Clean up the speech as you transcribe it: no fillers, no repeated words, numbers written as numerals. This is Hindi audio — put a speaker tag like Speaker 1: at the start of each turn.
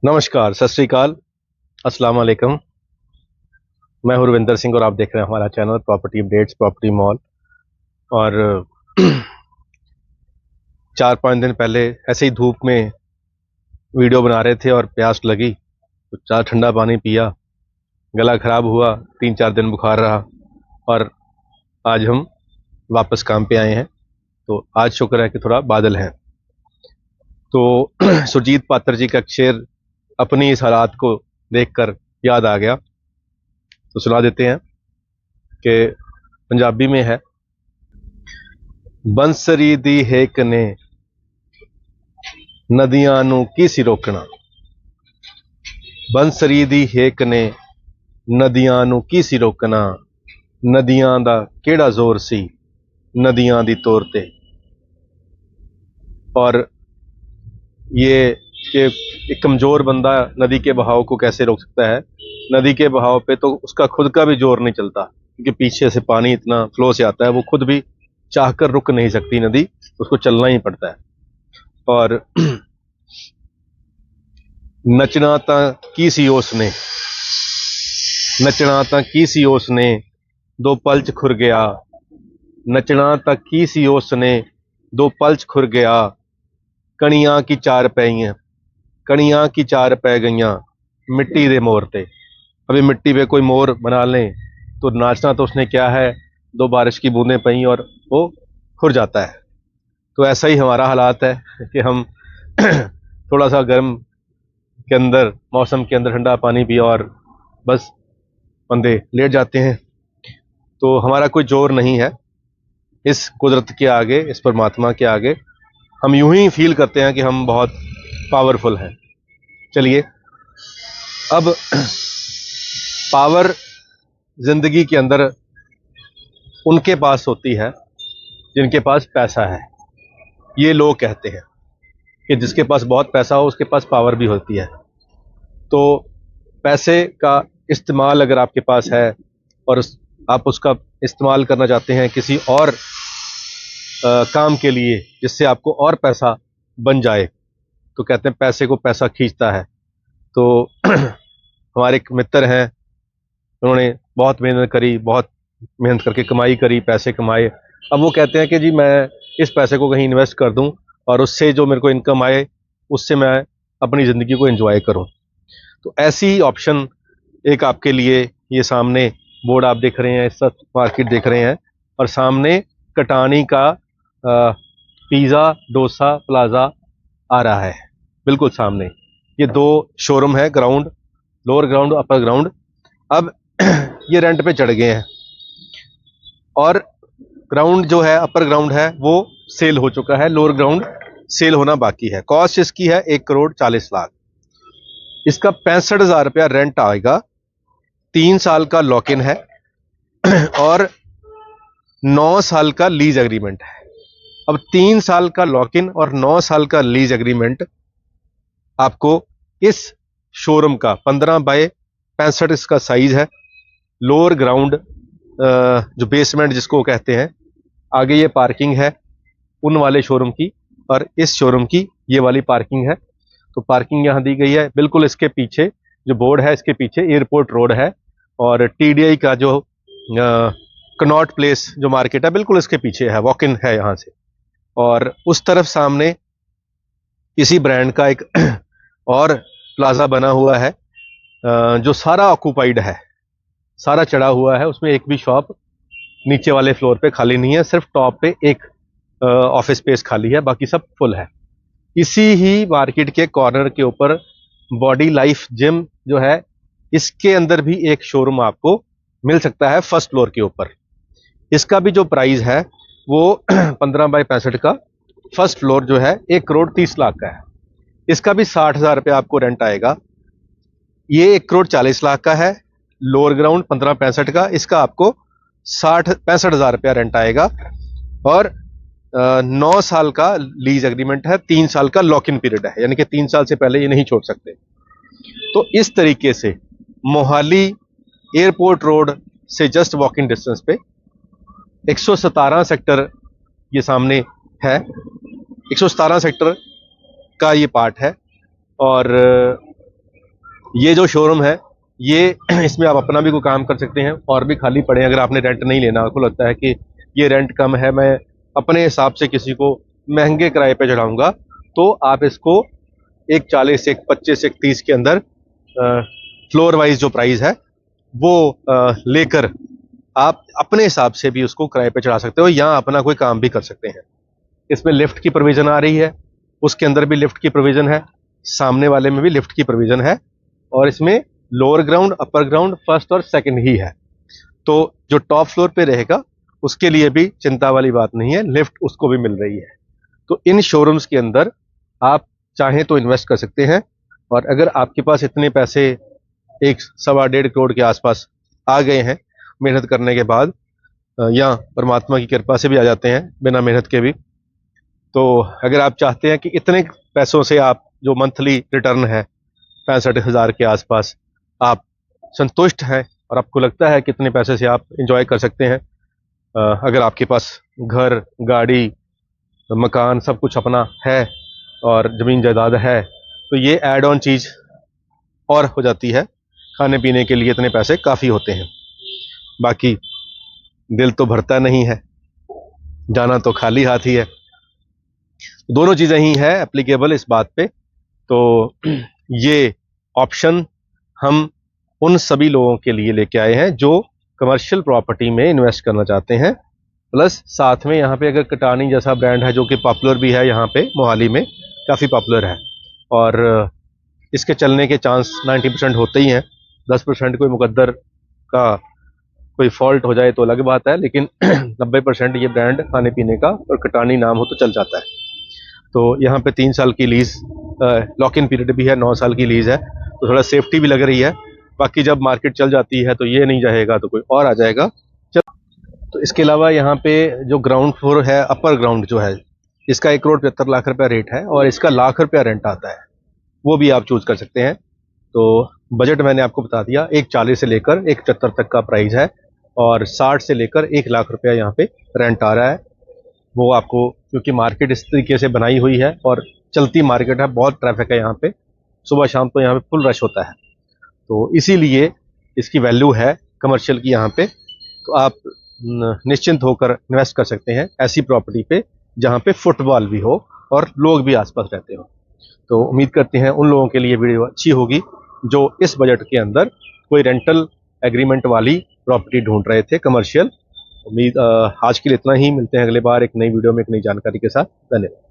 Speaker 1: नमस्कार, सत श्री अकाल, अस्सलाम वालेकुम। मैं हूं रविंदर सिंह और आप देख रहे हैं हमारा channel property updates, property mall. और 4-5 दिन पहले ऐसे ही धूप में वीडियो बना रहे थे और प्यास लगी तो चार ठंडा पानी पिया, गला खराब हुआ, 3-4 दिन बुखार रहा और आज हम वापस काम पे आए हैं। तो आज शुक्र है कि थोड़ा बादल है। तो सुरजीत पात्र जी का एक शेर अपनी इस हालात को देखकर याद आ गया, तो सुना देते हैं कि पंजाबी में है। बंसरी दी हेक ने नदियां नू की सी रोकना, बंसरी दी हेक ने नदियां नू की सी रोकना, नदियां दा केड़ा जोर सी नदियां दी तौर ते। और ये कि एक कमजोर बंदा नदी के बहाव को कैसे रोक सकता है। नदी के बहाव पे तो उसका खुद का भी जोर नहीं चलता, क्योंकि पीछे से पानी इतना फ्लो से आता है, वो खुद भी चाहकर रुक नहीं सकती नदी, उसको चलना ही पड़ता है। और नचना ता की सी उसने, नचना ता की सी उसने दो पलच खुर गया, नचना ता की सी उसने दो पलच खुर गया, कणियां की चार पैइयां, कणियां की चार पै गईयां मिट्टी दे मोर ते। अभी मिट्टी पे कोई मोर बना लें तो नाचना तो उसने क्या है, दो बारिश की बूंदें पई और वो खुर जाता है। तो ऐसा ही हमारा हालात है कि हम थोड़ा सा गर्म के अंदर, मौसम के अंदर ठंडा पानी पिया और बस बंदे लेट जाते हैं। तो हमारा कोई जोर नहीं है इस कुदरत के आगे, इस परमात्मा के आगे। हम यूं ही फील करते हैं कि हम बहुत पावरफुल हैं। चलिए, अब पावर जिंदगी के अंदर उनके पास होती है जिनके पास पैसा है। ये लोग कहते हैं कि जिसके पास बहुत पैसा हो उसके पास पावर भी होती है। तो पैसे का इस्तेमाल अगर आपके पास है और आप उसका इस्तेमाल करना चाहते हैं किसी और काम के लिए जिससे आपको और पैसा बन जाए, तो कहते हैं पैसे को पैसा खींचता है। तो हमारे एक मित्र हैं, उन्होंने बहुत मेहनत करी, बहुत मेहनत करके कमाई करी, पैसे कमाए। अब वो कहते हैं कि जी मैं इस पैसे को कहीं इन्वेस्ट कर दूं और उससे जो मेरे को इनकम आए उससे मैं अपनी ज़िंदगी को एंजॉय करूं। तो ऐसी ऑप्शन एक आपके लिए, ये सामने बोर्ड आप देख रहे हैं, इस वक्त मार्केट देख रहे हैं और सामने कटानी का पिज़्ज़ा डोसा प्लाजा आ रहा है, बिल्कुल सामने। ये दो शोरूम है, ground, lower ground, upper ground. अब ये रेंट पे चढ़ गए हैं और ग्राउंड जो है, अपर ग्राउंड है, वो सेल हो चुका है, लोअर ग्राउंड सेल होना बाकी है। कॉस्ट इसकी है 1,40,00,000। इसका 65,000 रुपया रेंट आएगा। 3 साल का लॉक इन है और 9 साल का लीज एग्रीमेंट है। अब 3 साल का लॉक इन और 9 साल का लीज एग्रीमेंट आपको इस शोरूम का 15x65 इसका साइज है। लोअर ग्राउंड जो बेसमेंट जिसको कहते हैं, आगे ये पार्किंग है उन वाले शोरूम की और इस शोरूम की ये वाली पार्किंग है। तो पार्किंग यहाँ दी गई है। बिल्कुल इसके पीछे जो बोर्ड है, इसके पीछे एयरपोर्ट रोड है और टीडीआई का जो कनॉट प्लेस जो मार्केट है, बिल्कुल इसके पीछे है, वॉक इन है यहाँ से। और उस तरफ सामने इसी ब्रांड का एक और प्लाजा बना हुआ है जो सारा ऑक्यूपाइड है, सारा चढ़ा हुआ है। उसमें एक भी शॉप नीचे वाले फ्लोर पे खाली नहीं है, सिर्फ टॉप पे एक ऑफिस स्पेस खाली है, बाकी सब फुल है। इसी ही मार्केट के कॉर्नर के ऊपर बॉडी लाइफ जिम जो है, इसके अंदर भी एक शोरूम आपको मिल सकता है फर्स्ट फ्लोर के ऊपर। इसका भी जो प्राइस है वो 15x65 का फर्स्ट फ्लोर जो है 1,30,00,000 का है। इसका भी 60,000 रुपया आपको रेंट आएगा। ये 1,40,00,000 का है, लोअर ग्राउंड 15x65 का, इसका आपको 65,000 रुपया रेंट आएगा और 9 साल का लीज एग्रीमेंट है, 3 साल का लॉक इन पीरियड है, यानी कि 3 साल से पहले ये नहीं छोड़ सकते। तो इस तरीके से मोहाली एयरपोर्ट रोड से जस्ट वॉक इन डिस्टेंस पे 117 सेक्टर ये सामने है, 117 सेक्टर का ये पार्ट है। और ये जो शोरूम है ये इसमें आप अपना भी कोई काम कर सकते हैं और भी खाली पड़े हैं। अगर आपने रेंट नहीं लेना, आपको लगता है कि ये रेंट कम है, मैं अपने हिसाब से किसी को महंगे किराए पे चढ़ाऊंगा, तो आप इसको एक 40, एक 25, एक 30 के अंदर फ्लोर वाइज जो प्राइस है वो लेकर आप अपने हिसाब से भी उसको किराए पे चढ़ा सकते हो या अपना कोई काम भी कर सकते हैं। इसमें लिफ्ट की प्रोविजन आ रही है, उसके अंदर भी लिफ्ट की प्रोविजन है, सामने वाले में भी लिफ्ट की प्रोविजन है, और इसमें lower ground, upper ground, first और सेकंड ही है। तो जो टॉप फ्लोर पे रहेगा उसके लिए भी चिंता वाली बात नहीं है, लिफ्ट उसको भी मिल रही है। तो इन शोरूम्स के अंदर आप चाहें तो इन्वेस्ट कर सकते हैं, और अगर आपके पास इतने पैसे 1 सवा 1.5 करोड़ के आसपास आ गए हैं मेहनत करने के बाद, या परमात्मा की कृपा से भी आ जाते हैं बिना मेहनत के भी, तो अगर आप चाहते हैं कि इतने पैसों से आप जो मंथली रिटर्न है 65,000 के आसपास आप संतुष्ट हैं और आपको लगता है कि इतने पैसे से आप इंजॉय कर सकते हैं, अगर आपके पास घर, गाड़ी, मकान सब कुछ अपना है और ज़मीन जायदाद है, तो ये ऐड ऑन चीज़ और हो जाती है। खाने पीने के लिए इतने पैसे काफ़ी होते हैं। बाकी दिल तो भरता नहीं है, जाना तो खाली हाथ ही है। दोनों चीज़ें ही है एप्लीकेबल इस बात पे। तो ये ऑप्शन हम उन सभी लोगों के लिए लेके आए हैं जो कमर्शियल प्रॉपर्टी में इन्वेस्ट करना चाहते हैं। प्लस साथ में यहाँ पे अगर कटानी जैसा ब्रांड है जो कि पॉपुलर भी है, यहाँ पे मोहाली में काफ़ी पॉपुलर है, और इसके चलने के चांस 90% होते ही हैं। 10% कोई मुकद्दर का कोई फॉल्ट हो जाए तो अलग बात है, लेकिन 90% ये ब्रांड खाने पीने का और कटानी नाम हो तो चल जाता है। तो यहाँ पे 3 साल की लीज, लॉक इन पीरियड भी है, 9 साल की लीज है, तो थोड़ा सेफ्टी भी लग रही है। बाकी जब मार्केट चल जाती है तो ये नहीं जाएगा तो कोई और आ जाएगा। तो इसके अलावा यहाँ पे जो ग्राउंड फ्लोर है, अपर ग्राउंड जो है, इसका 1,75,00,000 रुपया रेट है और इसका ₹1,00,000 रेंट आता है, वो भी आप चूज कर सकते हैं। तो बजट मैंने आपको बता दिया, 1,40 से लेकर 1,75 तक का प्राइस है, और 60 से लेकर 1,00,000 रुपया यहाँ पे रेंट आ रहा है। वो आपको, क्योंकि मार्केट इस तरीके से बनाई हुई है और चलती मार्केट है, बहुत ट्रैफिक है यहाँ पे, सुबह शाम तो यहाँ पे फुल रश होता है, तो इसीलिए इसकी वैल्यू है कमर्शियल की यहाँ पे। तो आप निश्चिंत होकर इन्वेस्ट कर सकते हैं ऐसी प्रॉपर्टी पे जहाँ पे फुटबॉल भी हो और लोग भी आसपास रहते हो। तो उम्मीद करते हैं उन लोगों के लिए वीडियो अच्छी होगी जो इस बजट के अंदर कोई रेंटल एग्रीमेंट वाली प्रॉपर्टी ढूंढ रहे थे कमर्शियल। उम्मीद आज के लिए इतना ही, मिलते हैं अगले बार एक नई वीडियो में एक नई जानकारी के साथ। धन्यवाद।